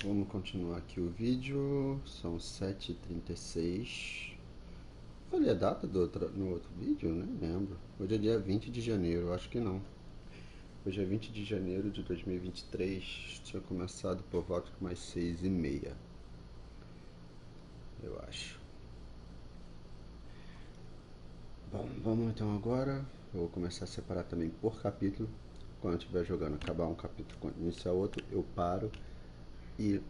Vamos continuar aqui o vídeo. São 7h36. Falei a data no outro vídeo? Nem lembro. Hoje é dia 20 de janeiro, acho que não. Hoje é 20 de janeiro de 2023. Tinha começado por volta de mais 6h30, eu acho. Bom, vamos então agora. Eu vou começar a separar também por capítulo. Quando eu estiver jogando, acabar um capítulo, quando iniciar outro, eu paro e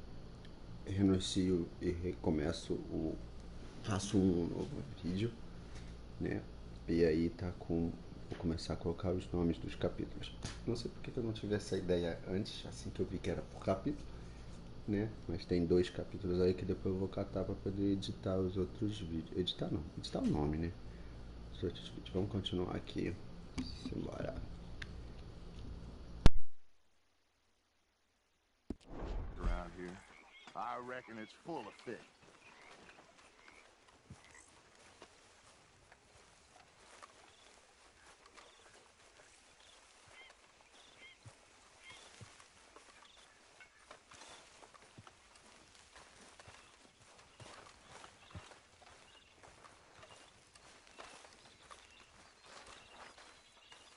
reinicio e recomeço faço um novo vídeo, né? E aí vou começar a colocar os nomes dos capítulos. Não sei porque eu não tive essa ideia antes, assim que eu vi que era por capítulo, né? Mas tem 2 capítulos aí que depois eu vou catar para poder editar os outros vídeos. Editar o nome, né? Os outros vídeos. Vamos continuar aqui. Simbora. Around here, I reckon it's full of fish.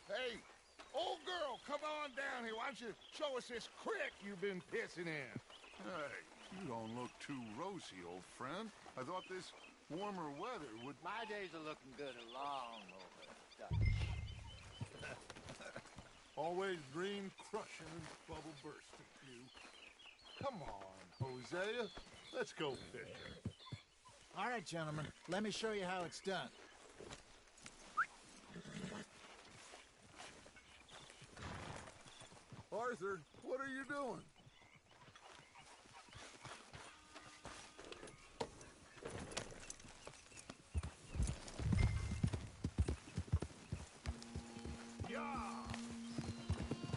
Hey, old girl, come on down here. Why don't you show us this creek you've been pissing in? Hey, you don't look too rosy, old friend. I thought this warmer weather would... My days are looking good along over. Always dream crushing and bubble bursting, you. Come on, Hosea. Let's go fishing. All right, gentlemen. Let me show you how it's done. Arthur, what are you doing? Yeah.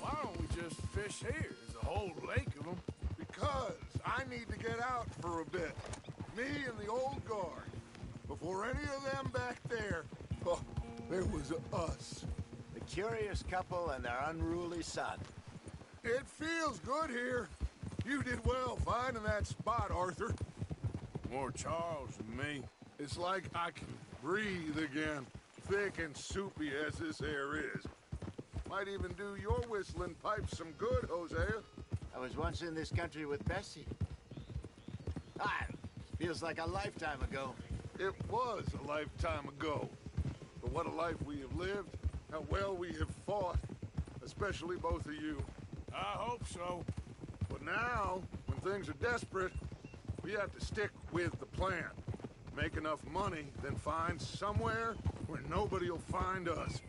Why don't we just fish here? There's a whole lake of them. Because I need to get out for a bit. Me and the old guard. Before any of them back there, oh, there was us. The curious couple and their unruly son. It feels good here. You did well finding that spot, Arthur. More Charles than me. It's like I can breathe again, thick and soupy as this air is. Might even do your whistling pipes some good, Hosea. I was once in this country with Bessie. Feels like a lifetime ago. It was a lifetime ago. But what a life we have lived, how well we have fought, especially both of you. I hope so. But now, when things are desperate, we have to stick with the plan. Make enough money, then find somewhere where nobody will find us.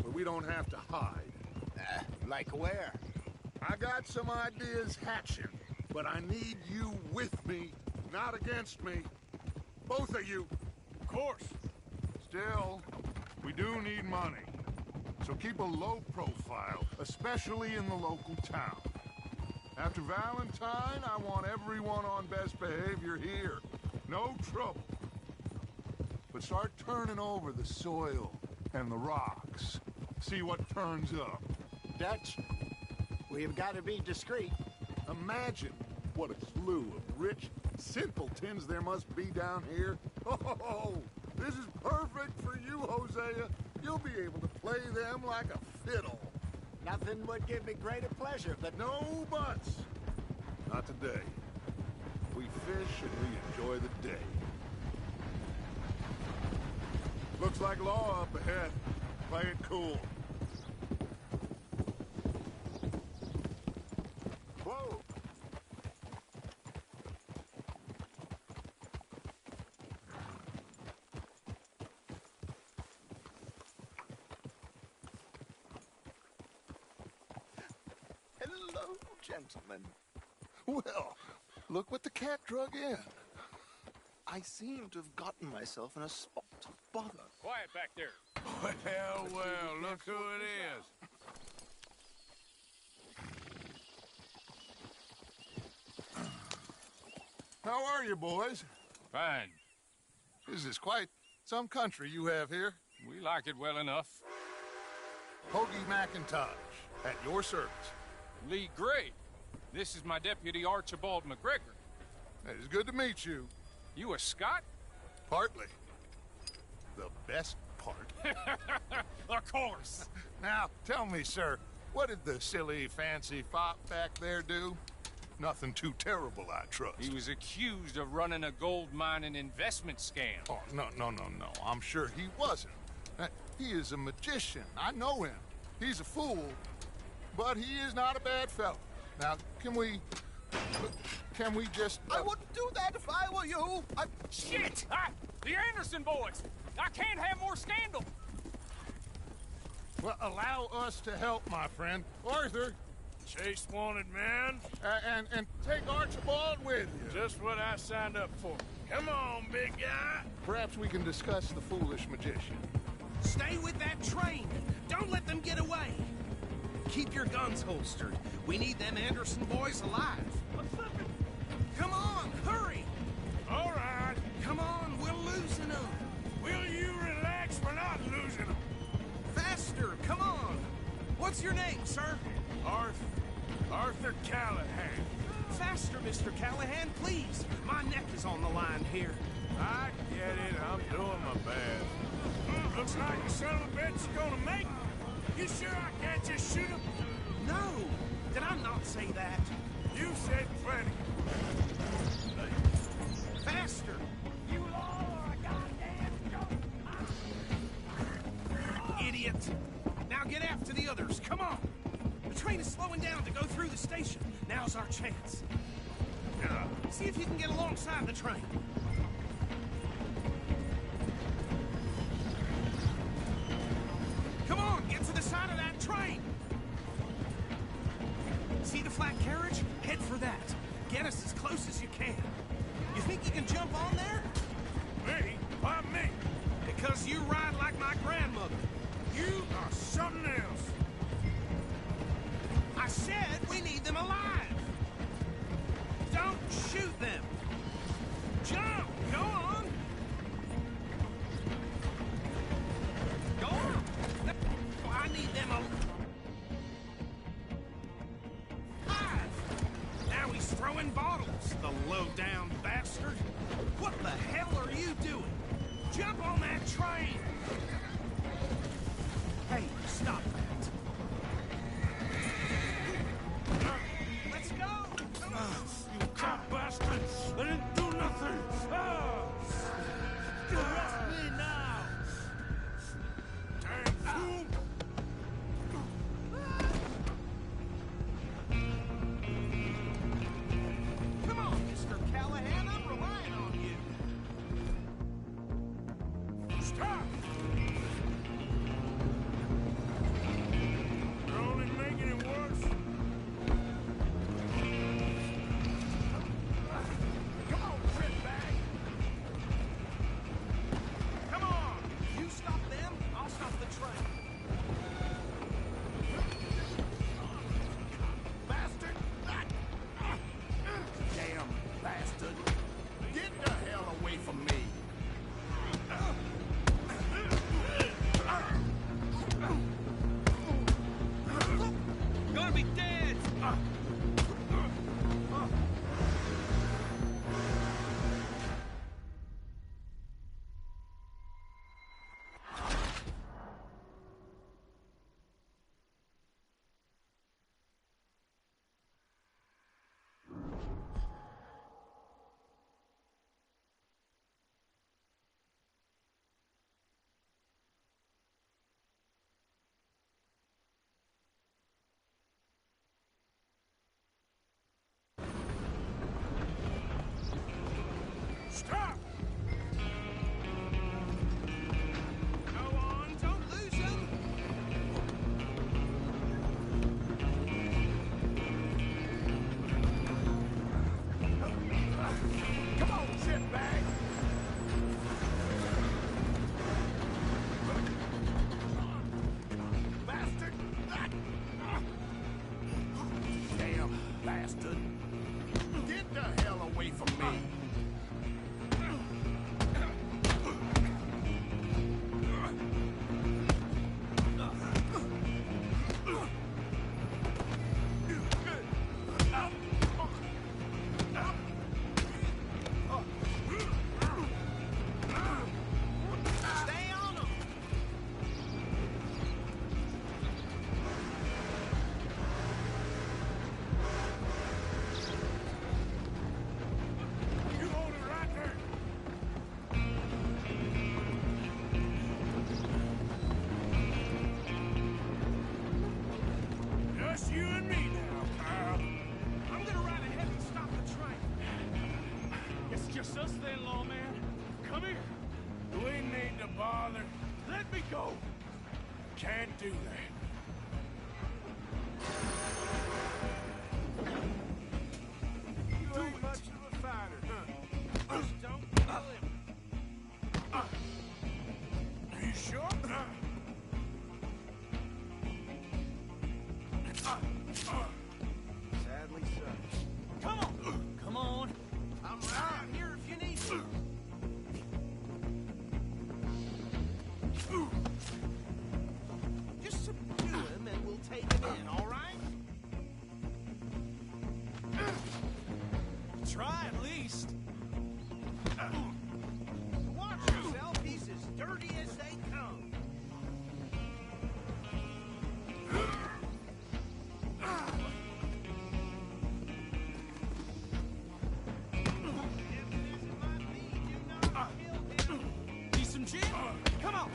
Where we don't have to hide. Like where? I got some ideas hatching, but I need you with me, not against me. Both of you. Of course. Still, we do need money. So keep a low profile, especially in the local town. After Valentine, I want everyone on best behavior here. No trouble. But start turning over the soil and the rocks. See what turns up. Dutch, we've got to be discreet. Imagine what a slew of rich simpletons there must be down here. Oh, this is perfect for you, Hosea. You'll be able to play them like a fiddle. Nothing would give me greater pleasure, but No buts. Not today. We fish and we enjoy the day. Looks like law up ahead. Play it cool. Whoa! Hello, gentlemen. Well, look what the cat drug in. I seem to have gotten myself in a spot of bother. Quiet back there. Well, look who it is. How are you, boys? Fine. This is quite some country you have here. We like it well enough. Hoagie McIntosh, at your service. Lee Gray. This is my deputy, Archibald McGregor. It's good to meet you. You a Scot? Partly. The best part. Of course. Now, tell me, sir, what did the silly, fancy fop back there do? Nothing too terrible, I trust. He was accused of running a gold mining investment scam. Oh, no. I'm sure he wasn't. He is a magician. I know him. He's a fool, but he is not a bad fellow. Now, can we just... I wouldn't do that if I were you. Shit! The Anderson boys! I can't have more scandal! Well, allow us to help, my friend. Arthur, Chase wanted man. and take Archibald with you. Just what I signed up for. Come on, big guy. Perhaps we can discuss the foolish magician. Stay with that train. Don't let them get away. Keep your guns holstered. We need them Anderson boys alive. Come on, hurry. All right. Come on, we're losing them. Will you relax? We're not losing them. Faster, come on. What's your name, sir? Arthur Callahan. Faster, Mr. Callahan, please. My neck is on the line here. I get it. I'm doing my best. Looks like the son of a bitch is gonna make it. You sure I can't just shoot him? No, did I not say that? You said plenty. Faster. You all are a goddamn joke. Idiot. Now get after the others, come on. The train is slowing down to go through the station. Now's our chance. See if you can get alongside the train. Come on, get to the side of that train. See the flat carriage? Head for that. Get us as close as you can. You think you can jump on there? Me? Why me? Because you ride like my grandmother. You are something else. I said we need them alive. Don't shoot them. Jump! Go on! Go on! I need them alive! Now he's throwing bottles, the low-down bastard! What the hell are you doing? Jump on that train! Hey, stop that! Let's go! Come on! You cop bastards! I didn't do nothing! Arrest me now! Damn fool! Come on, Mr. Callahan, I'm relying on you. Stop! You're only making it worse. Come on, shitbag! Come on! You stop them, I'll stop the train. Bastard! Damn bastard. Get the hell away from me. Gonna be dead! Stop! Go on, don't lose him! Come on, shitbag! Bastard! Damn bastard. Get the hell away from me. you and me now, pal. I'm gonna ride ahead and stop the train. It's just us then, lawman. Come here. Do we need to bother? Let me go. Can't do that. You ain't much of a fighter, huh? Just don't kill him. Are you sure? Sadly so. Come on. Come on. I'm right here if you need me. Just subdue him and we'll take him in, all right? Try at least. Watch yourself, he's as dirty as they come. Need some gin? Come on.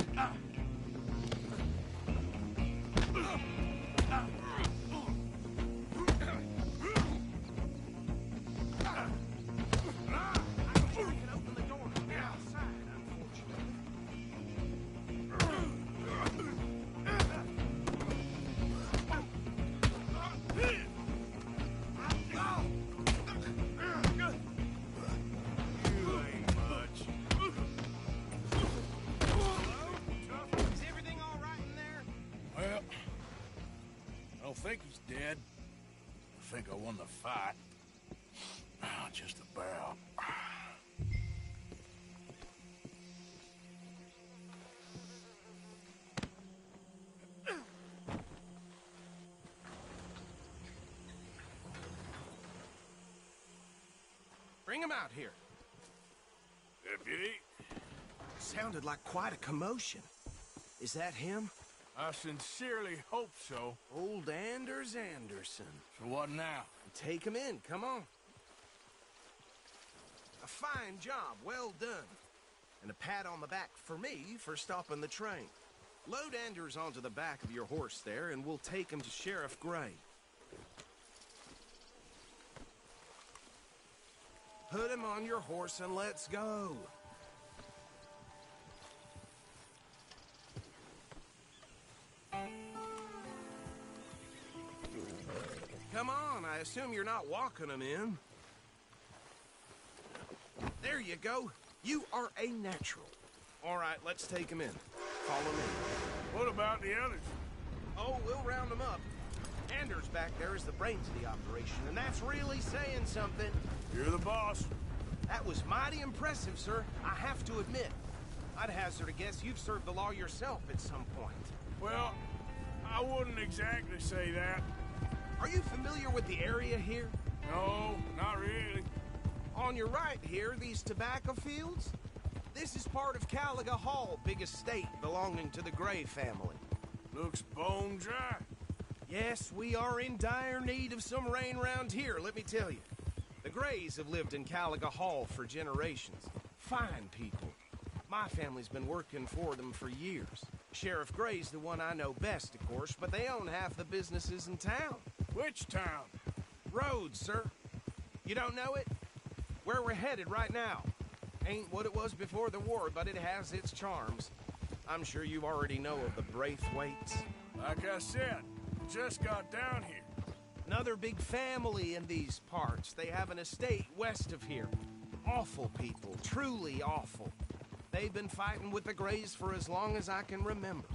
You ain't much. Is everything all right in there? Well, I don't think he's dead. I think I won the fight. Just about. Bring him out here. Deputy, Sounded like quite a commotion. Is that him? I sincerely hope so. Old Anders Anderson. So what now? Take him in, come on. A fine job, well done. And a pat on the back for me for stopping the train. Load Anders onto the back of your horse there, and we'll take him to Sheriff Gray. Put him on your horse and let's go. Come on, I assume you're not walking him in. There you go. You are a natural. All right, let's take him in. Follow me. What about the others? Oh, we'll round them up. Anders back there is the brains of the operation, and that's really saying something. You're the boss. That was mighty impressive, sir. I have to admit. I'd hazard a guess you've served the law yourself at some point. Well, I wouldn't exactly say that. Are you familiar with the area here? No, not really. On your right here, these tobacco fields? This is part of Caliga Hall, big estate belonging to the Gray family. Looks bone dry. Yes, we are in dire need of some rain round here, let me tell you. The Grays have lived in Caliga Hall for generations. Fine people. My family's been working for them for years. Sheriff Gray's the one I know best, of course, but they own half the businesses in town. Which town? Rhodes, sir. You don't know it? Where we're headed right now. Ain't what it was before the war, but it has its charms. I'm sure you already know of the Braithwaites. Like I said, just got down here. Another big family in these parts. They have an estate west of here. Awful people, truly awful. They've been fighting with the Grays for as long as I can remember.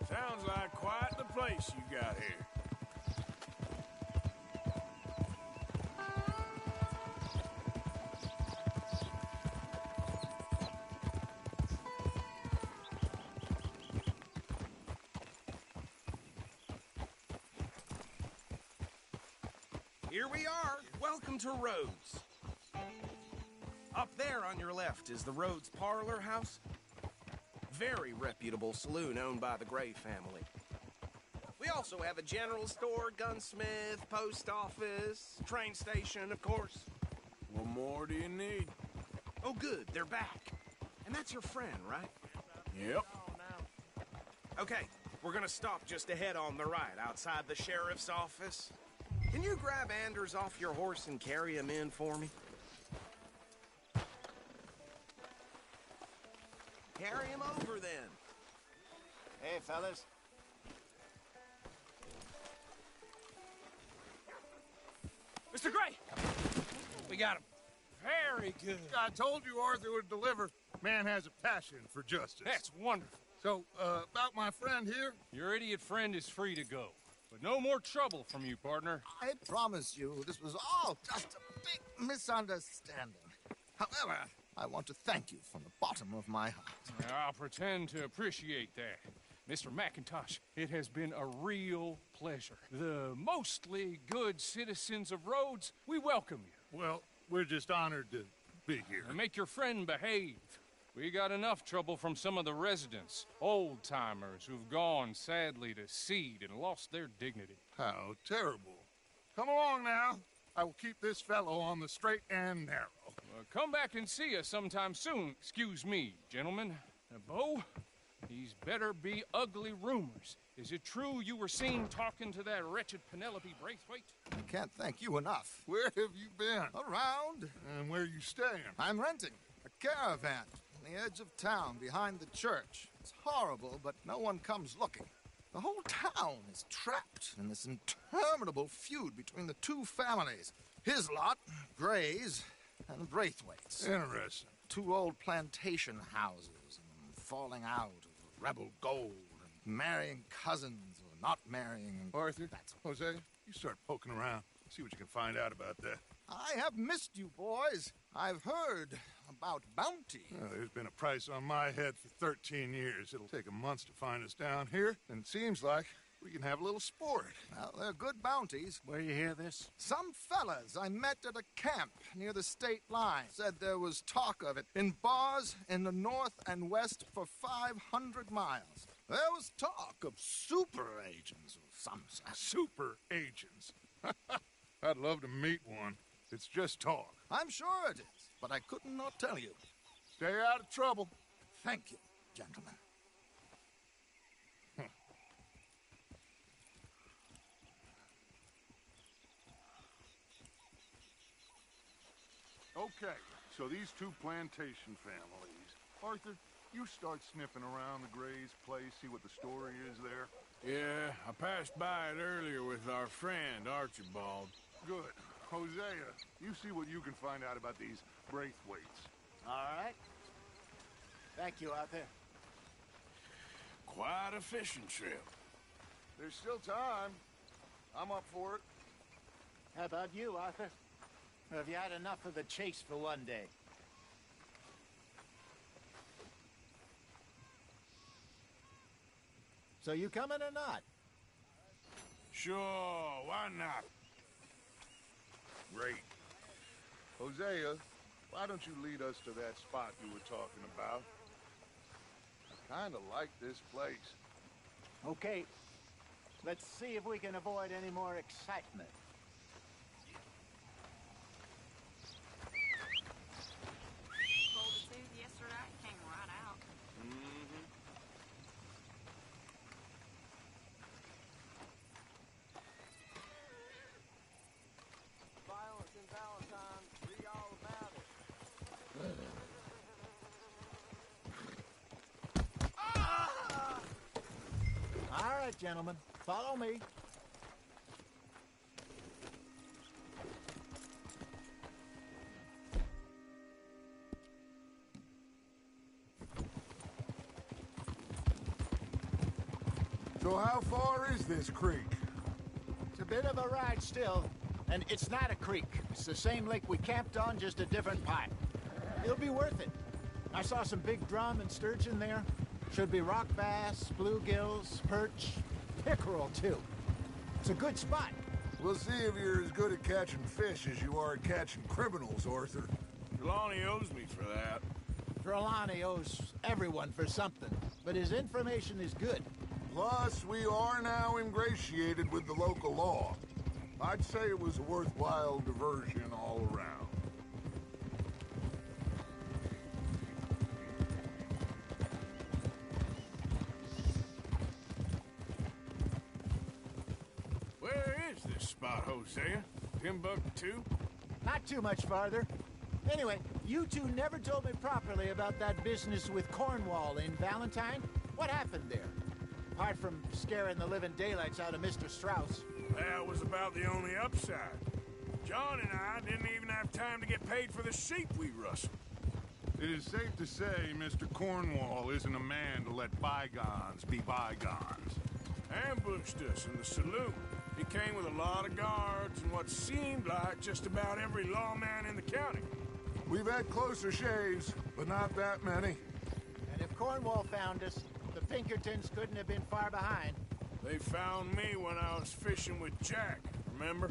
Sounds like quite the place you got here. Here we are. Welcome to Rhodes. Up there on your left is the Rhodes Parlor House. Very reputable saloon owned by the Gray family. We also have a general store, gunsmith, post office, train station, of course. What more do you need? Oh, good, they're back. And that's your friend, right? Yep. Okay, we're We're gonna stop just ahead on the right, outside the sheriff's office. Can you grab Anders off your horse and carry him in for me? Carry him over, then. Hey, fellas. Mr. Gray! We got him. Very good. I told you Arthur would deliver. Man has a passion for justice. That's wonderful. So, about my friend here? Your idiot friend is free to go. But no more trouble from you, partner. I promise you, this was all just a big misunderstanding. However, I want to thank you from the bottom of my heart. I'll pretend to appreciate that. Mr. McIntosh, it has been a real pleasure. The mostly good citizens of Rhodes, we welcome you. Well, we're just honored to be here. And make your friend behave. We got enough trouble from some of the residents, old-timers who've gone, sadly, to seed and lost their dignity. How terrible. Come along now. I will keep this fellow on the straight and narrow. Come back and see us sometime soon. Excuse me, gentlemen. Bo, these better be ugly rumors. Is it true you were seen talking to that wretched Penelope Braithwaite? I can't thank you enough. Where have you been? Around. And where you staying? I'm renting a caravan on the edge of town behind the church. It's horrible, but no one comes looking. The whole town is trapped in this interminable feud between the two families. His lot, Gray's, and Braithwaite's. Interesting. Two old plantation houses, and falling out of rebel gold, and marrying cousins or not marrying. Arthur, That's Jose, you start poking around. See what you can find out about that. I have missed you, boys. I've heard about bounty. Well, there's been a price on my head for 13 years. It'll take a month to find us down here, and it seems like we can have a little sport. Well, they're good bounties. Where you hear this? Some fellas I met at a camp near the state line said there was talk of it in bars in the north and west for 500 miles. There was talk of super agents of some sort. Super agents. I'd love to meet one. It's just talk. I'm sure it is, but I couldn't not tell you. Stay out of trouble. Thank you, gentlemen. Okay, so these two plantation families. Arthur, you start sniffing around the Gray's place, see what the story is there. Yeah, I passed by it earlier with our friend, Archibald. Good. Hosea, you see what you can find out about these Braithwaites. All right. Thank you, Arthur. Quite a fishing trip. There's still time. I'm up for it. How about you, Arthur? Or have you had enough of the chase for one day? So you coming or not? Sure, why not? Great. Hosea, why don't you lead us to that spot you were talking about? I kind of like this place. Okay. Let's see if we can avoid any more excitement. Pulled a tooth yesterday, came right out. Violence in Valentine, read all about it. All right, gentlemen, follow me. So how far is this creek? It's a bit of a ride still, and it's not a creek. It's the same lake we camped on, just a different pipe. It'll be worth it. I saw some big drum and sturgeon there. Should be rock bass, bluegills, perch, pickerel too. It's a good spot. We'll see if you're as good at catching fish as you are at catching criminals, Arthur. Trelawney owes me for that. Trelawney owes everyone for something, but his information is good. Plus, we are now ingratiated with the local law. I'd say it was a worthwhile diversion all around. spot, Hosea? Timbuktu? Not too much farther. Anyway, you two never told me properly about that business with Cornwall in Valentine. What happened there? Apart from scaring the living daylights out of Mr. Strauss. That was about the only upside. John and I didn't even have time to get paid for the sheep we rustled. It is safe to say Mr. Cornwall isn't a man to let bygones be bygones. Ambushed us in the saloon. He came with a lot of guards and what seemed like just about every lawman in the county. We've had closer shaves, but not that many. And if Cornwall found us, the Pinkertons couldn't have been far behind. They found me when I was fishing with Jack, remember?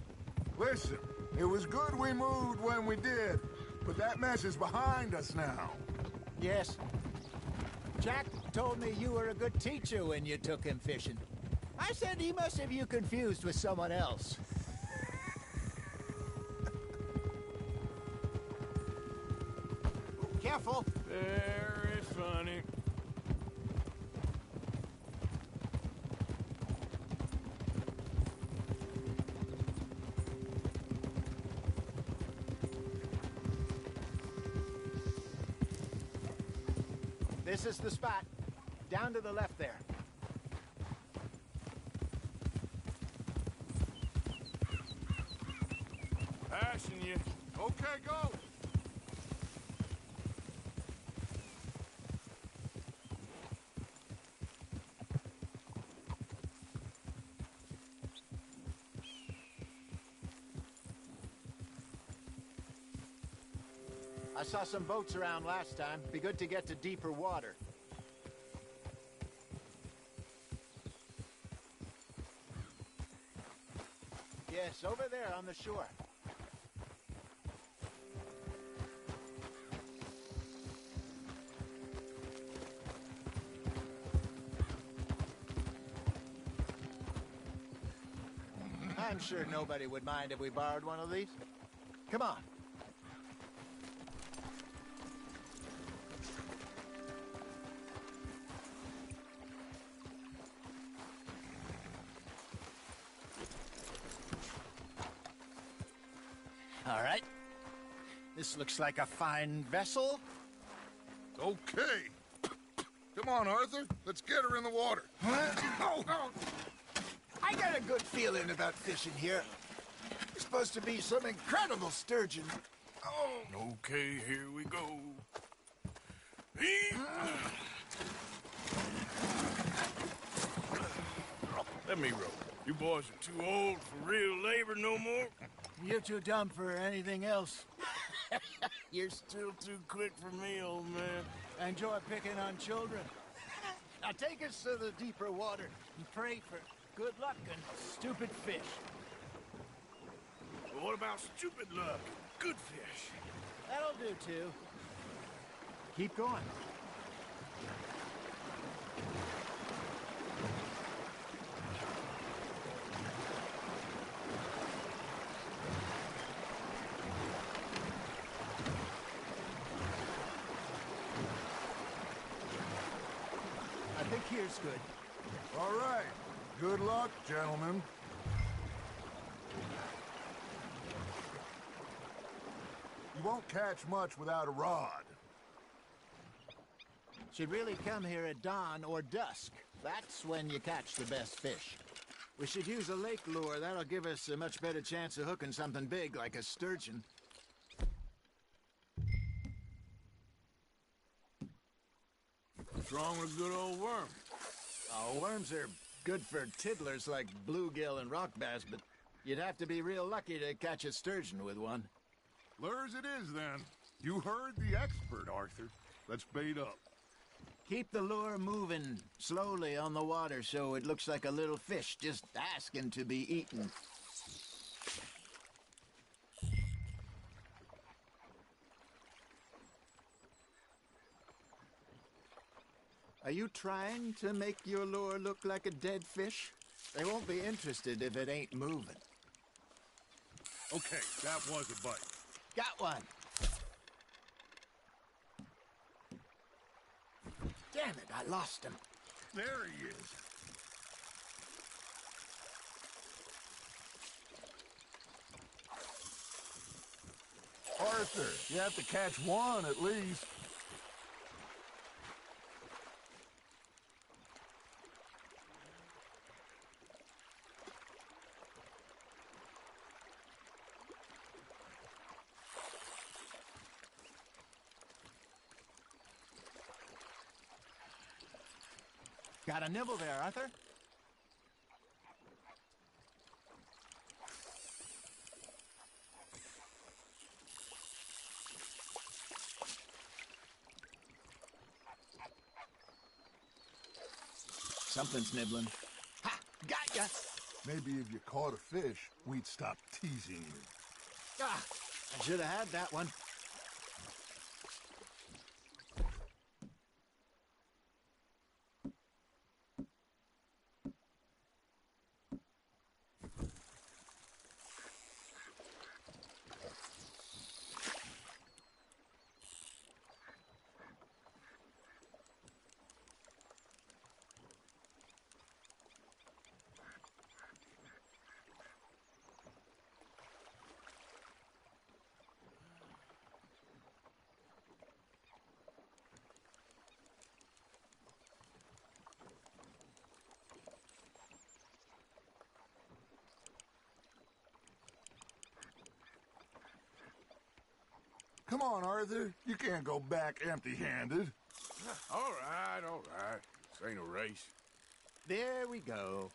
Listen, it was good we moved when we did, but that mess is behind us now. Yes. Jack told me you were a good teacher when you took him fishing. I said he must have you confused with someone else. Careful. Very funny. This is the spot. Down to the left there. Passing you. Okay, go! I saw some boats around last time. Be good to get to deeper water. Yes, over there on the shore. I'm sure nobody would mind if we borrowed one of these. Come on. All right. This looks like a fine vessel. Okay. Come on, Arthur. Let's get her in the water. Oh. I got a good feeling about fishing here. There's supposed to be some incredible sturgeon. Oh. Okay, here we go. Let me row. You boys are too old for real labor no more. You're too dumb for anything else. You're still too quick for me, old man. I enjoy picking on children. Now take us to the deeper water and pray for good luck and stupid fish. But what about stupid luck? Good fish. That'll do, too. Keep going. I think here's good. All right. Good luck, gentlemen. You won't catch much without a rod. Should really come here at dawn or dusk. That's when you catch the best fish. We should use a lake lure. That'll give us a much better chance of hooking something big like a sturgeon. What's wrong with a good old worm? Oh, worms are good for tiddlers like bluegill and rock bass, but you'd have to be real lucky to catch a sturgeon with one. Lures it is, then. You heard the expert, Arthur. Let's bait up. Keep the lure moving slowly on the water so it looks like a little fish just asking to be eaten. Are you trying to make your lure look like a dead fish? They won't be interested if it ain't moving. Okay, that was a bite. Got one. Damn it, I lost him. There he is. Arthur, you have to catch one at least. Got a nibble there, Arthur? Something's nibbling. Ha! Got ya! Maybe if you caught a fish, we'd stop teasing you. Ah! I should have had that one. Come on, Arthur. You can't go back empty-handed. All right, all right. This ain't a race. There we go.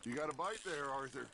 You got a bite there, Arthur.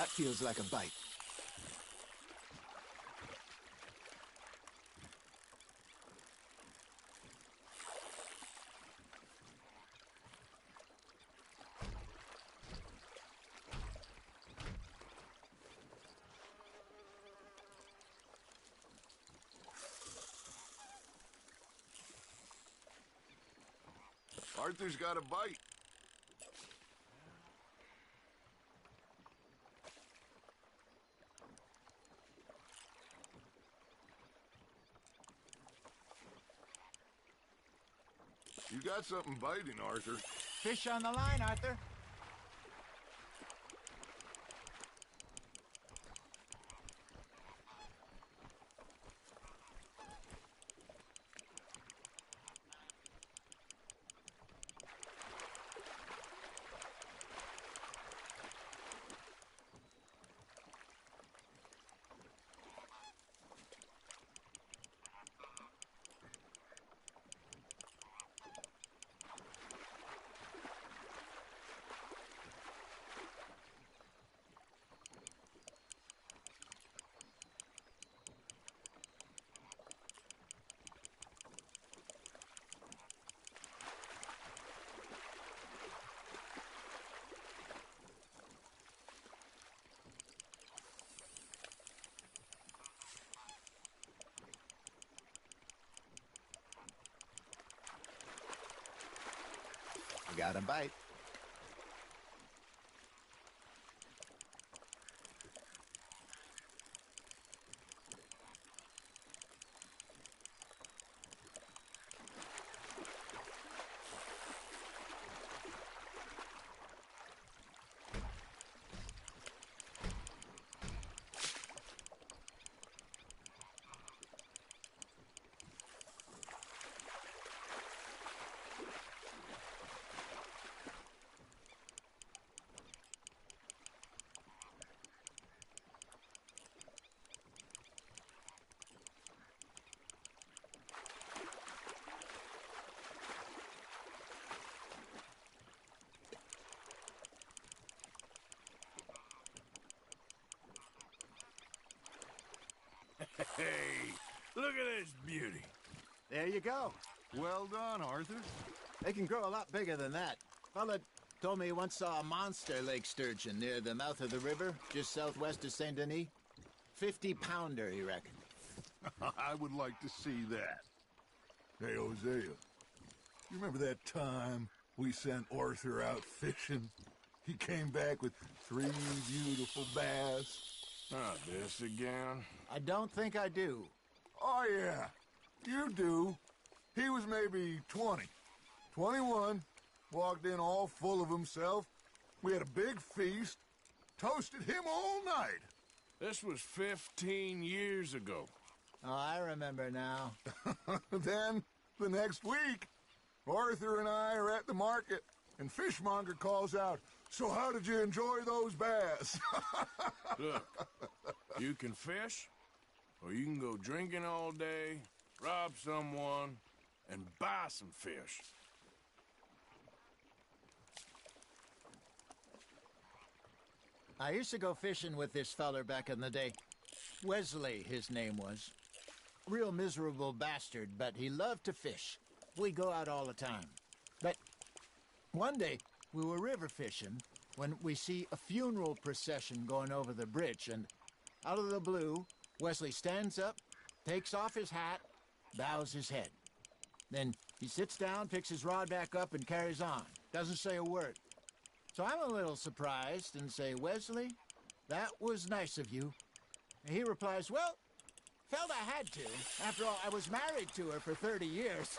That feels like a bite. Arthur's got a bite. You got something biting, Arthur. Fish on the line, Arthur. Got a bite. Hey, look at this beauty. There you go. Well done, Arthur. They can grow a lot bigger than that. Fella told me he once saw a monster lake sturgeon near the mouth of the river, just southwest of Saint Denis. 50-pounder, he reckoned. I would like to see that. Hey, Hosea, you remember that time we sent Arthur out fishing? He came back with 3 beautiful bass. Not this again. I don't think I do. Oh, yeah, you do. He was maybe 20, 21, walked in all full of himself. We had a big feast, toasted him all night. This was 15 years ago. Oh, I remember now. Then, the next week, Arthur and I are at the market, and Fishmonger calls out, "So how did you enjoy those bass?" Look, you can fish, or you can go drinking all day, rob someone, and buy some fish. I used to go fishing with this feller back in the day. Wesley, his name was. Real miserable bastard, but he loved to fish. We go out all the time. But one day, we were river fishing when we see a funeral procession going over the bridge, and out of the blue, Wesley stands up, takes off his hat, bows his head. Then he sits down, picks his rod back up, and carries on. Doesn't say a word. So I'm a little surprised and say, "Wesley, that was nice of you." And he replies, "Well, felt I had to. After all, I was married to her for 30 years.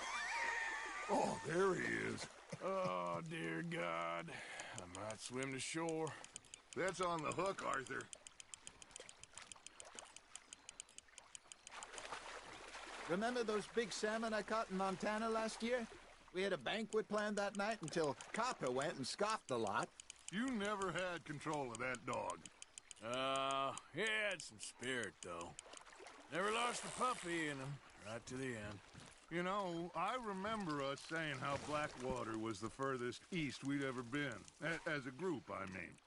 Oh, there he is. Oh, dear God. I might swim to shore. That's on the hook, Arthur. Remember those big salmon I caught in Montana last year? We had a banquet planned that night until Copper went and scoffed the lot. You never had control of that dog. He had some spirit, though. Never lost a puppy in him, right to the end. You know, I remember us saying how Blackwater was the furthest east we'd ever been. As a group, I mean.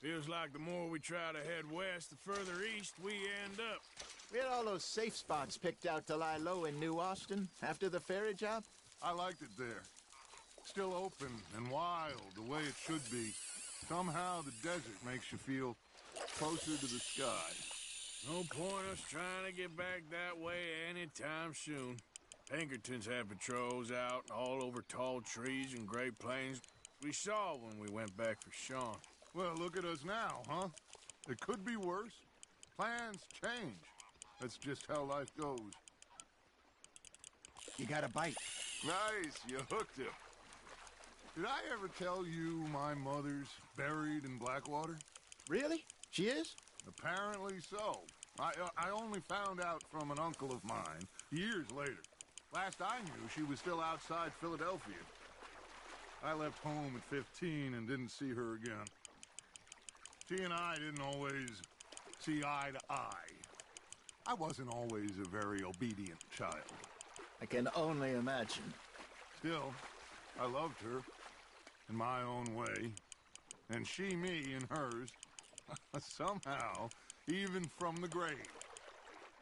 Feels like the more we try to head west, the further east we end up. We had all those safe spots picked out to lie low in New Austin after the ferry job. I liked it there. Still open and wild, the way it should be. Somehow the desert makes you feel closer to the sky. No point us trying to get back that way anytime soon. Pinkertons had patrols out all over tall trees and Great Plains. We saw when we went back for Sean. Well, look at us now, huh? It could be worse. Plans change. That's just how life goes. You got a bite. Nice, you hooked him. Did I ever tell you my mother's buried in Blackwater? Really? She is? Apparently so. I only found out from an uncle of mine years later. Last I knew, she was still outside Philadelphia. I left home at 15 and didn't see her again. She and I didn't always see eye to eye. I wasn't always a very obedient child. I can only imagine. Still, I loved her in my own way, and she me in hers. Somehow, even from the grave,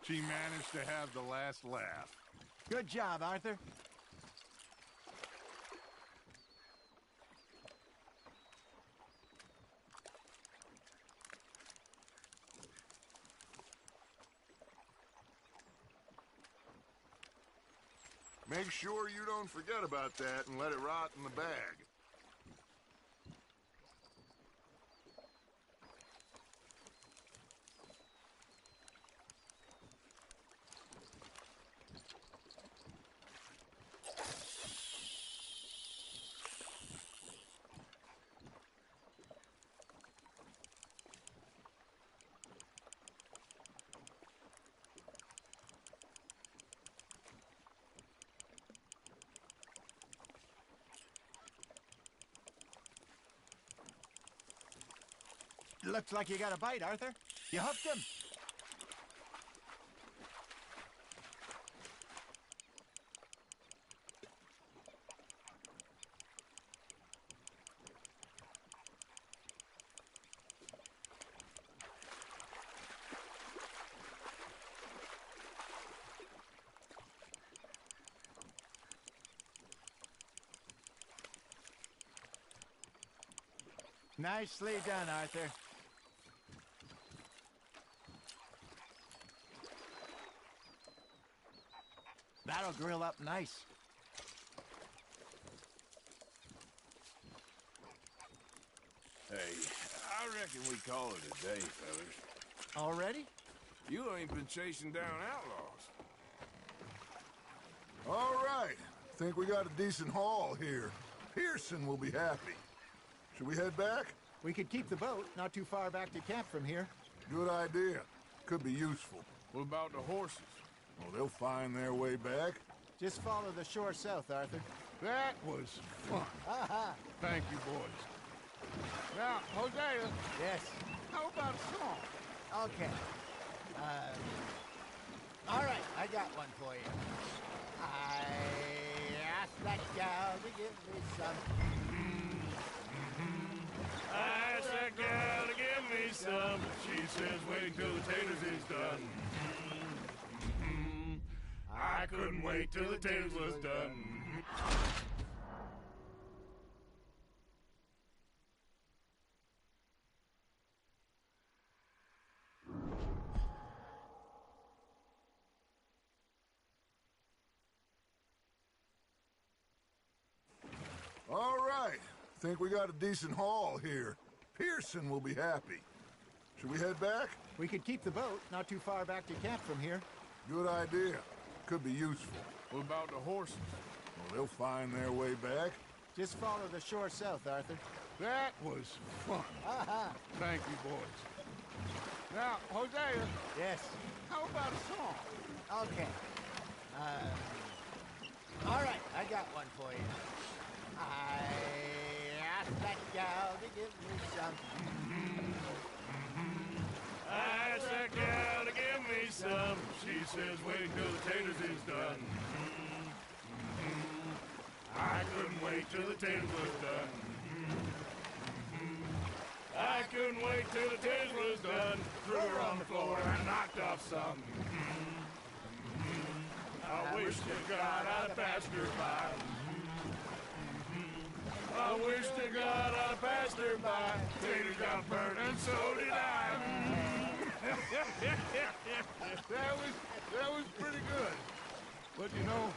she managed to have the last laugh. Good job, Arthur. Make sure you don't forget about that and let it rot in the bag. Looks like you got a bite, Arthur. You hooked him. Nicely done, Arthur. That'll grill up nice. Hey, I reckon we call it a day, fellas. Already? You ain't been chasing down outlaws. All right. Think we got a decent haul here. Pearson will be happy. Should we head back? We could keep the boat not too far back to camp from here. Good idea. Could be useful. What about the horses? Well, they'll find their way back. Just follow the shore south, Arthur. That was fun. Thank you, boys. Now, Hosea, Yes. how about a song? Okay. All right, I got one for you. I asked that gal to give me some. I asked that gal to give me some. She says wait till the taters is done. I couldn't wait till the taters was done. All right. Think we got a decent haul here. Pearson will be happy. Should we head back? We could keep the boat not too far back to camp from here. Good idea. Could be useful. What about the horses? Well, they'll find their way back. Just follow the shore south, Arthur. That was fun. Thank you, boys. Now, Hosea, Yes. how about a song? Okay. All right, I got one for you. I asked that gal to give me some. I asked that gal to give me some. She says wait till the taters is done. I couldn't wait till the taters was done. I couldn't wait till the taste was done. Threw her on the floor and knocked off some. I wish to God I'd passed her by. I wish to God I'd passed her by. Tater got burned and so did I. That was pretty good. But you know,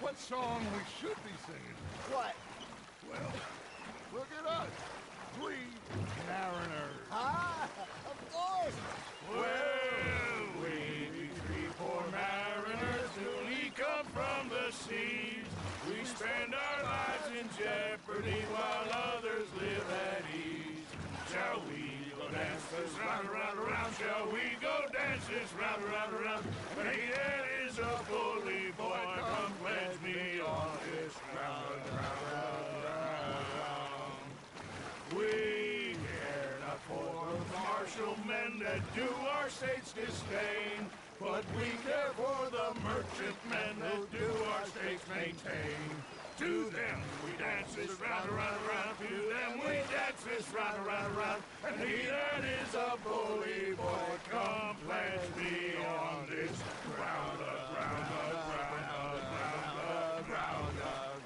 what song we should be singing? What? Well, look at us. 3 mariners. Ah, of course. Well, we 3 poor mariners newly come from the seas. We spend our lives in jeopardy while others live at ease. Shall we go dance this round, around, around? Shall we go dance this round, around, around? Hey, that is a bully boy. Come pledge me on this round, round, round, round. We care not for the martial men that do our states disdain, but we care for the merchant men that do our states maintain. To them we dance this round, around, around. To them we dance this round, around, around. And he that is a bully boy, come pledge me on this ground, ground, ground, ground, ground,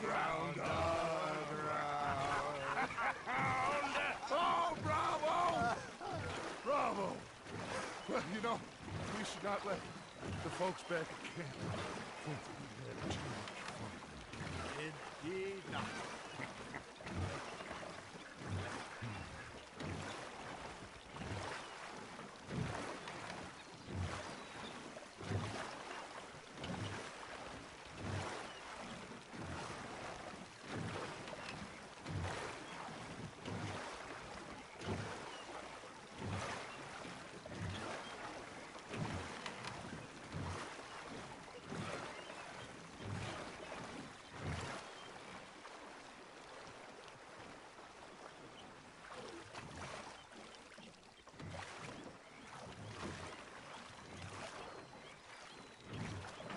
ground, ground. Oh, bravo! Bravo! Well, you know, we should not let the folks back at camp think that we had too much fun. Indeed not.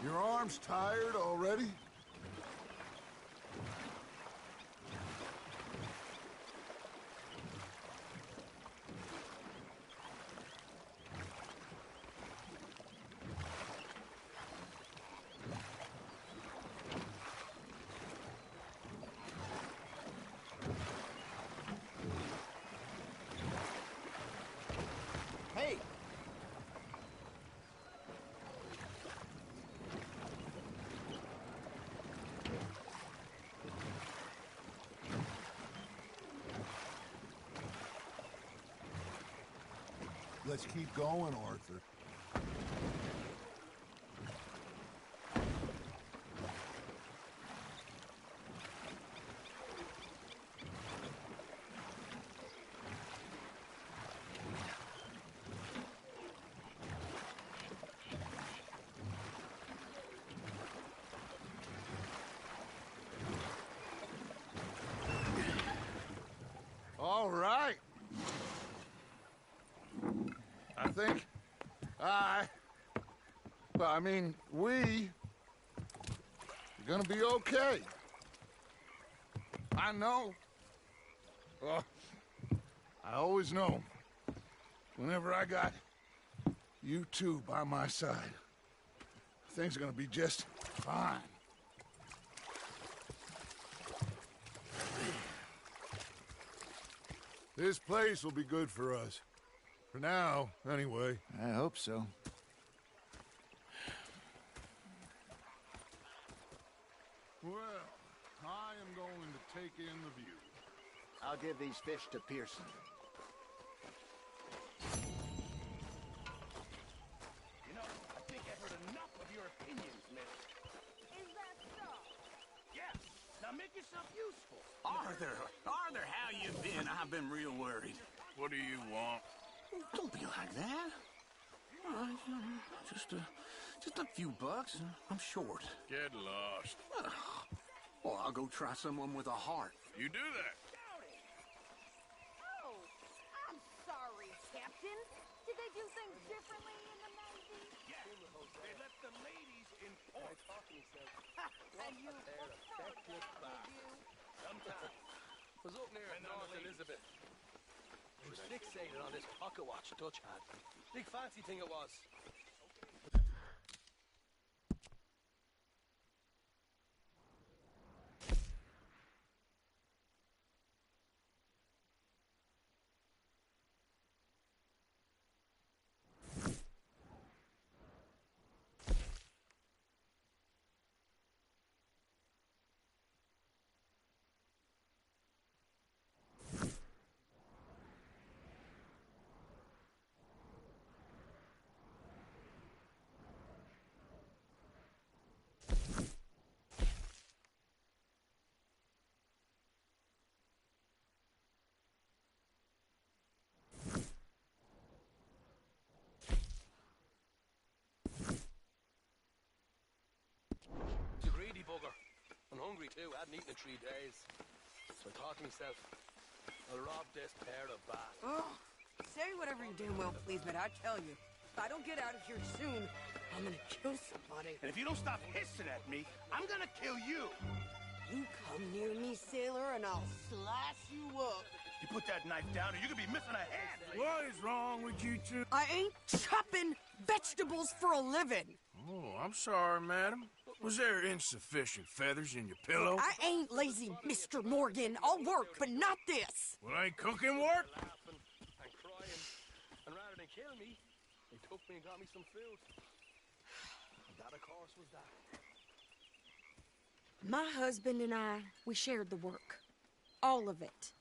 Your arm's tired already? Hey, Let's keep going, Arthur. All right. I think we are gonna be okay. I know. Oh, I always know. Whenever I got you two by my side, things are gonna be just fine. This place will be good for us. For now, anyway. I hope so. Well, I am going to take in the view. I'll give these fish to Pearson. You know, I think I've heard enough of your opinions, miss. Is that so? Yes. Now make yourself useful. Arthur, how you been? I've been real worried. What do you want? Don't be like that. Just a few bucks. I'm short. Get lost. Well, I'll go try someone with a heart. You do that. Oh, I'm sorry, Captain. Did they do things differently in the 90s? Yes. They left the ladies in port. And you prefer that, did you? Sometimes. Was up near North Elizabeth. was fixated on this pocket watch Dutch had. Big fancy thing it was. It's a greedy bugger. I'm hungry too. I hadn't eaten in 3 days. So I thought to myself, I'll rob this pair of bats. Oh, say whatever you damn well please, but I tell you, if I don't get out of here soon, I'm gonna kill somebody. And if you don't stop hissing at me, I'm gonna kill you. You come near me, sailor, and I'll slice you up. You put that knife down or you're gonna be missing a hand. What is wrong with you two? I ain't chopping vegetables for a living. Oh, I'm sorry, madam. Was there insufficient feathers in your pillow? I ain't lazy, Mr. Morgan. I'll work, but not this. Well, ain't cooking work? Laughing and crying. And rather than kill me, they took me and got me some food. And that, of course, was that. My husband and I, we shared the work. All of it.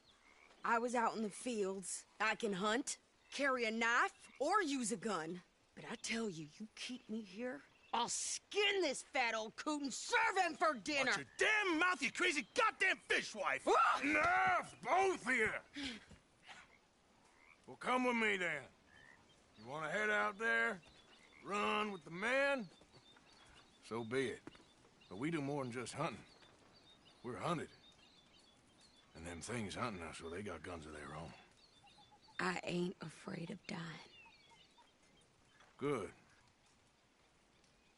I was out in the fields. I can hunt, carry a knife, or use a gun. But I tell you, you keep me here, I'll skin this fat old coot and serve him for dinner. Watch your damn mouth, you crazy goddamn fishwife! Enough, both of you! Well, come with me then. You want to head out there, run with the men? So be it. But we do more than just hunting. We're hunted. And them things hunting us, well, they got guns of their own. I ain't afraid of dying. Good.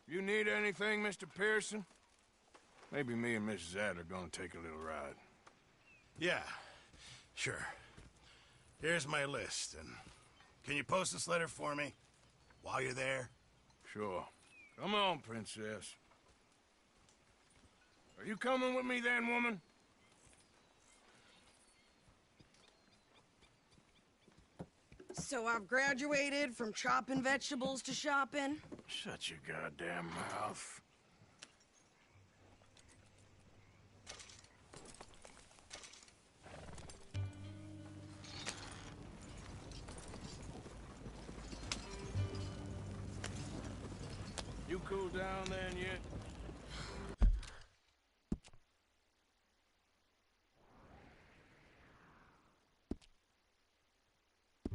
You need anything, Mr. Pearson? Maybe me and Mrs. Adler are gonna take a little ride. Yeah, sure. Here's my list, and can you post this letter for me while you're there? Sure. Come on, princess. Are you coming with me then, woman? So I've graduated from chopping vegetables to shopping? Shut your goddamn mouth. You cool down then yet?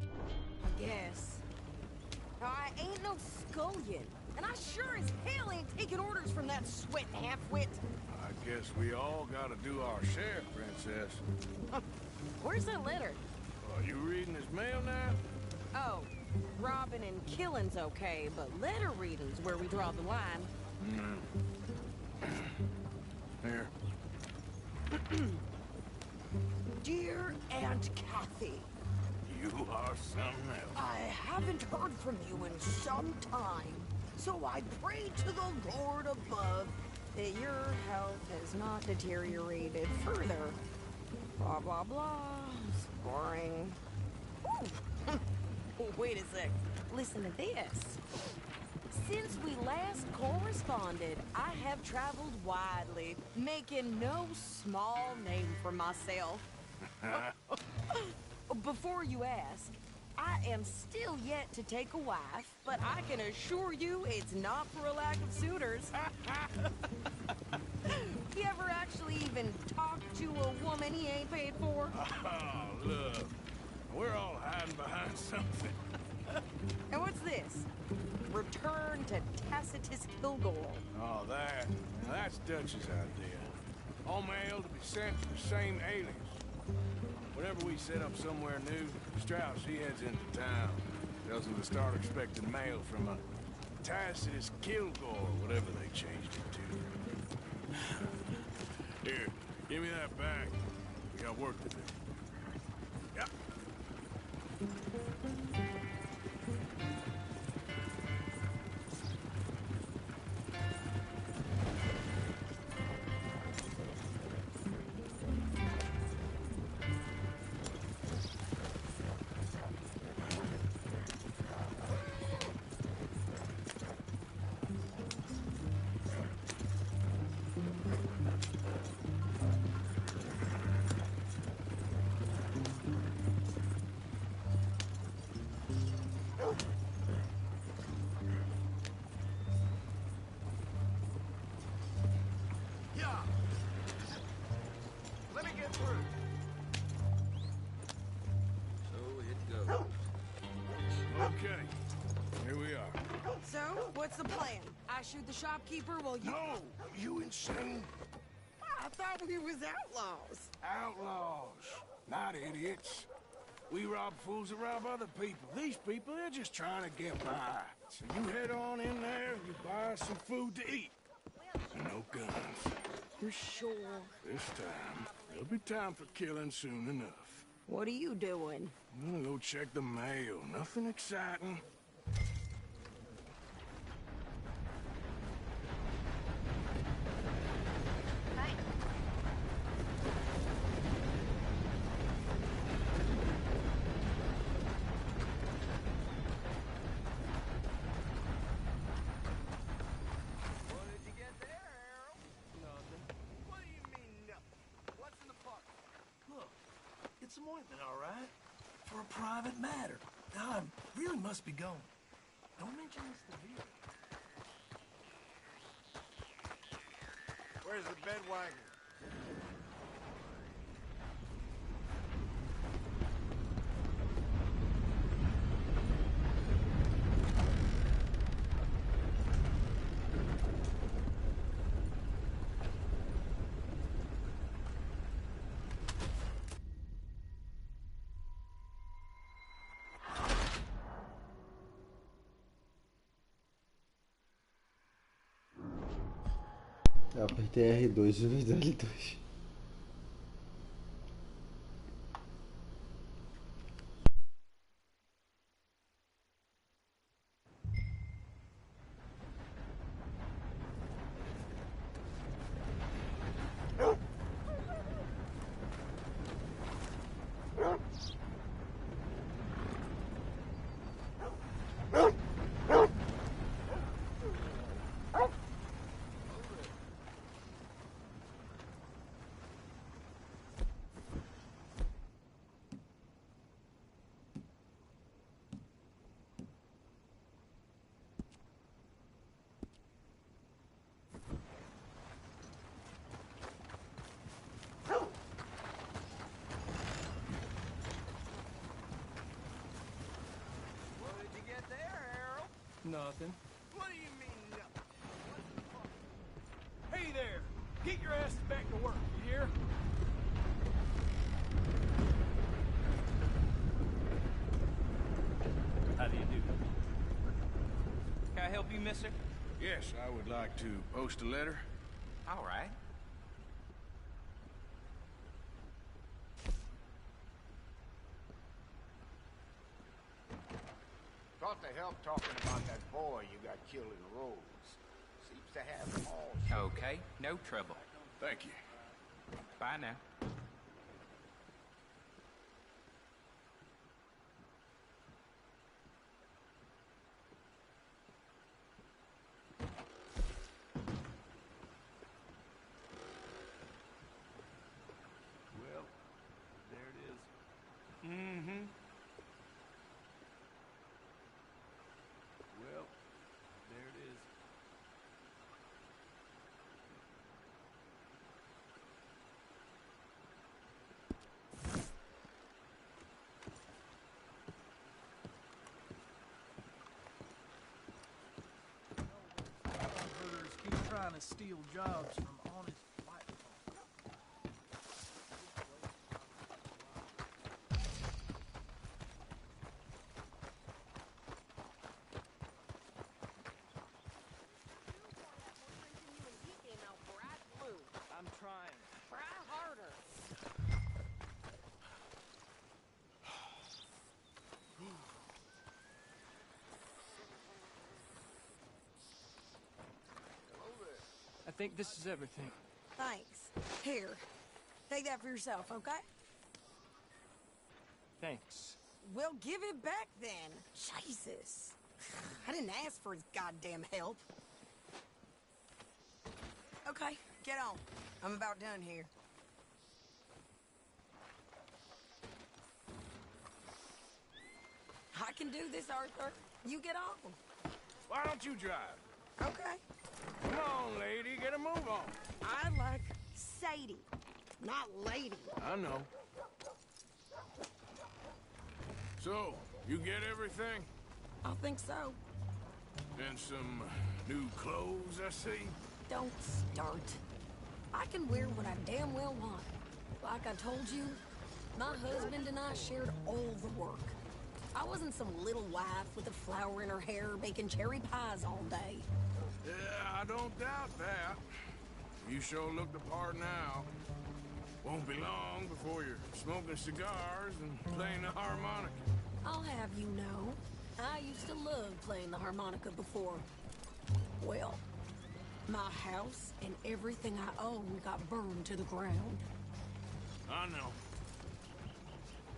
I guess. I ain't no scullion, and I sure as hell ain't taking orders from that sweating half-wit. I guess we all gotta do our share, princess. Where's that letter? Are you reading his mail now? Oh, robbing and killing's okay, but letter reading's where we draw the line. Here. Dear Aunt Kathy, You are something else. I haven't heard from you in some time, so I pray to the Lord above that your health has not deteriorated further. Blah, blah, blah. It's boring. Ooh. Wait a sec. Listen to this. Since we last corresponded, I have traveled widely, making no small name for myself. Before you ask, I am still yet to take a wife, but I can assure you it's not for a lack of suitors. You ever actually even talked to a woman he ain't paid for? Oh, look. We're all hiding behind something. And what's this? Return to Tacitus Kilgore. Oh, that. Now, that's Dutch's idea. All mail to be sent to the same alias. Whenever we set up somewhere new, Strauss, he heads into town. Tells them to start expecting mail from a Tacitus Kilgore, whatever they changed it to. Here, give me that back. We got work to do. Yep. So, what's the plan? I shoot the shopkeeper while you... No! You insane? I thought we was outlaws. Outlaws, not idiots. We rob fools that rob other people. These people, they're just trying to get by. So you head on in there and you buy some food to eat. And no guns. You sure? This time, there'll be time for killing soon enough. What are you doing? I'm gonna go check the mail. Nothing exciting. It's some ointment, all right? For a private matter. Now, I really must be going. Don't mention this to Vera. Where's the bed wagon? Eu apertei R2 em vez do L2. Nothing. What do you mean, nothing? Hey there! Get your asses back to work, you hear? How do you do? Can I help you, mister? Yes, I would like to post a letter. All right. Thought to help talking about that boy you got killed in Rhodes. Seems to have them all. Okay, no trouble. Thank you. Bye now. Well, there it is. Mm-hmm. Well, there it is. Herders keep trying to steal jobs from honest white folk. I'm trying. Try harder. I think this is everything. Thanks. Here. Take that for yourself, okay? Thanks. Well, give it back then. Jesus. I didn't ask for his goddamn help. Okay, get on. I'm about done here. I can do this, Arthur. You get on. Why don't you drive? Okay. Come on, lady, get a move on. I like Sadie, not lady. I know. So, you get everything? I think so. Then And some new clothes, I see? Don't start. I can wear what I damn well want. Like I told you, my husband and I shared all the work. I wasn't some little wife with a flower in her hair baking cherry pies all day. Yeah, I don't doubt that. You sure look the part now. Won't be long before you're smoking cigars and playing the harmonica. I'll have you know, I used to love playing the harmonica before. Well, my house and everything I own got burned to the ground. I know.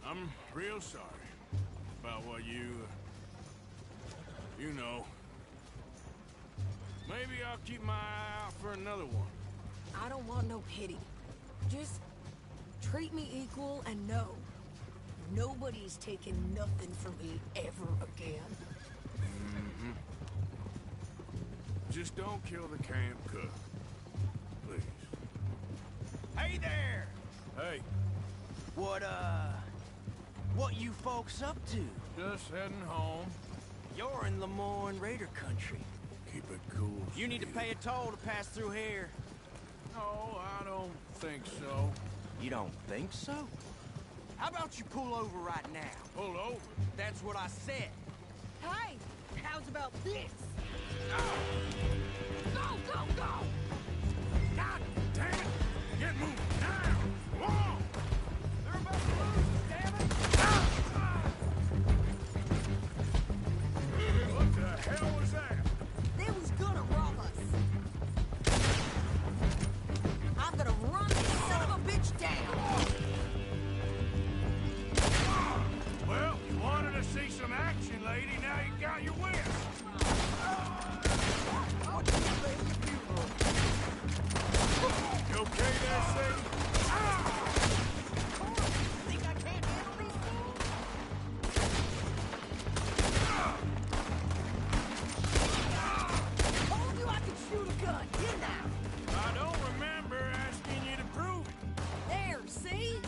I'm real sorry about what you know. Maybe I'll keep my eye out for another one. I don't want no pity. Just treat me equal and know nobody's taking nothing from me ever again. Mm-hmm. Just don't kill the camp cook. Please. Hey there! Hey, What you folks up to? just heading home. You're in Lemoyne Raider country. Keep it cool. You need to pay a toll to pass through here. No, I don't think so. You don't think so? How about you pull over right now? Pull over. That's what I said. Hey, how's about this? Go, go, go! God damn it! Get moving now! Come on! They're about to lose, damn it! What the hell was that? They was gonna rob us. I'm gonna run this son of a bitch down. Well, you wanted to see some action, lady. Now you got your wish. You okay there, Sadie? Think I can't handle these things? Told you I could shoot a gun, didn't I? I don't remember asking you to prove it. There, see?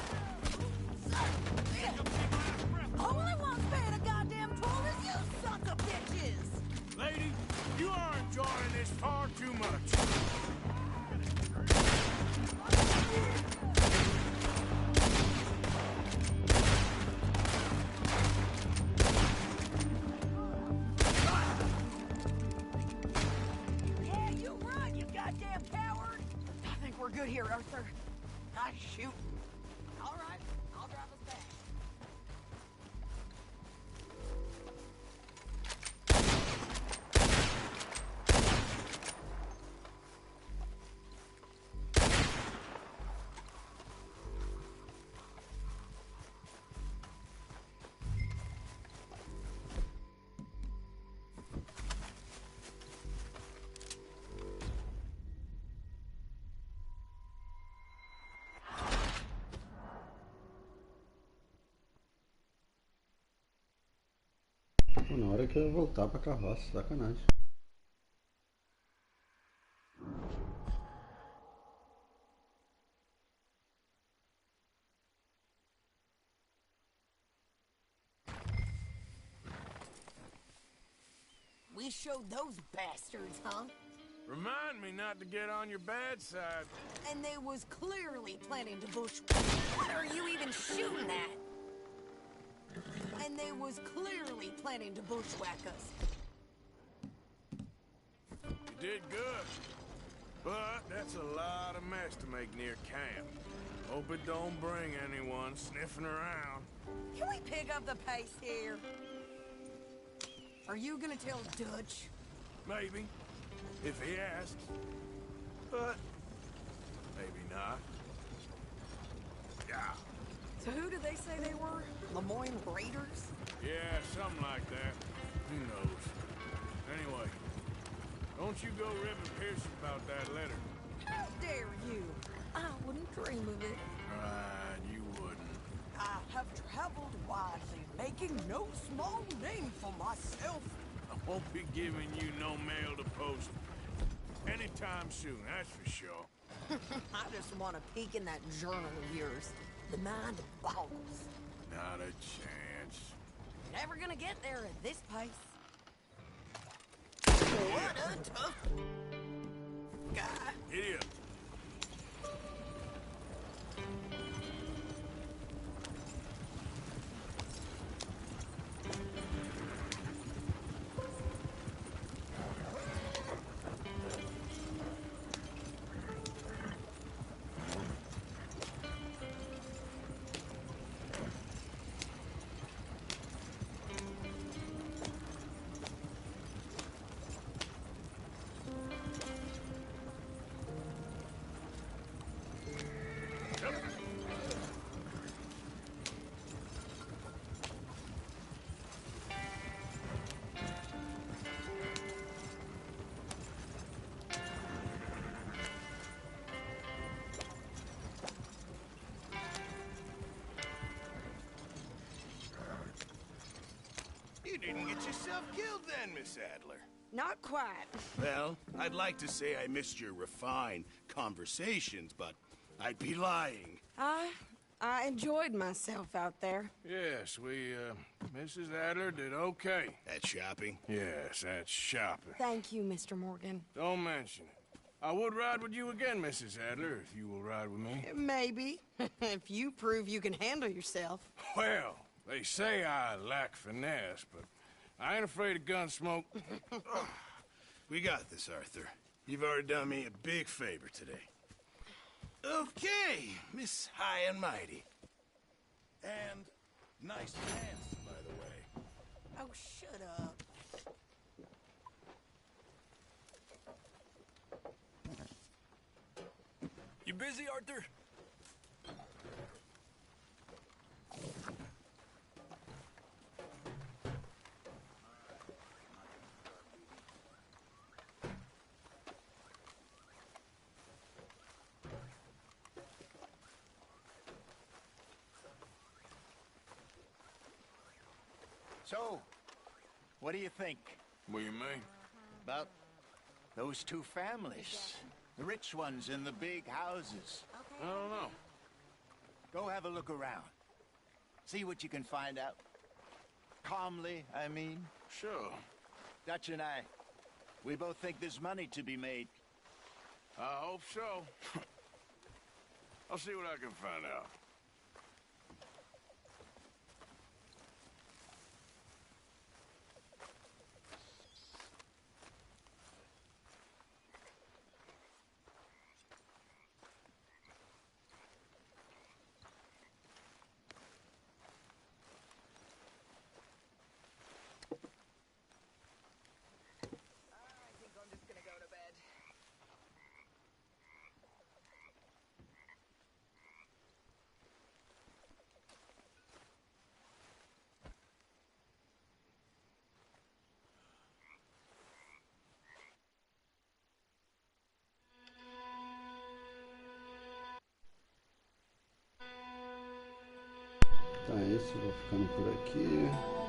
Only one's paying a goddamn toll is you sucker bitches! Lady, you are enjoying this far too much. Yeah, you run, you goddamn coward! I think we're good here, Arthur. I shoot. All right, I'll drive us back. Na hora que eu voltar pra carroça, sacanagem. We showed those bastards, huh? Remind me not to get on your bad side. And they was clearly planning to bush. What are you even shooting at? And they was clearly planning to bushwhack us. You did good. But that's a lot of mess to make near camp. Hope it don't bring anyone sniffing around. Can we pick up the pace here? Are you gonna tell Dutch? Maybe. If he asks. But maybe not. Yeah. So who did they say they were? Lemoyne Raiders? Yeah, something like that. Who knows? Anyway, don't you go ripping Pearson about that letter. How dare you? I wouldn't dream of it. Right, you wouldn't. I have traveled widely, making no small name for myself. I won't be giving you no mail to post anytime soon, that's for sure. I just want to peek in that journal of yours. The mind boggles. Not a chance. Never gonna get there at this pace. Didn't get yourself killed then, Miss Adler. Not quite. Well, I'd like to say I missed your refined conversations, but I'd be lying. I enjoyed myself out there. Yes, Mrs. Adler did okay. At shopping? Yes, that's shopping. Thank you, Mr. Morgan. Don't mention it. I would ride with you again, Mrs. Adler, if you will ride with me. Maybe. If you prove you can handle yourself. Well, they say I lack finesse, but I ain't afraid of gun smoke. We got this, Arthur. You've already done me a big favor today. Okay, Miss High and Mighty. And nice pants, by the way. Oh, shut up. You busy, Arthur? So, what do you think What do you mean? about those two families? The rich ones in the big houses. I don't know. Go have a look around. See what you can find out. Calmly, I mean. Sure. Dutch and I, we both think there's money to be made. I hope so. I'll see what I can find out. Então é isso, vou ficando por aqui.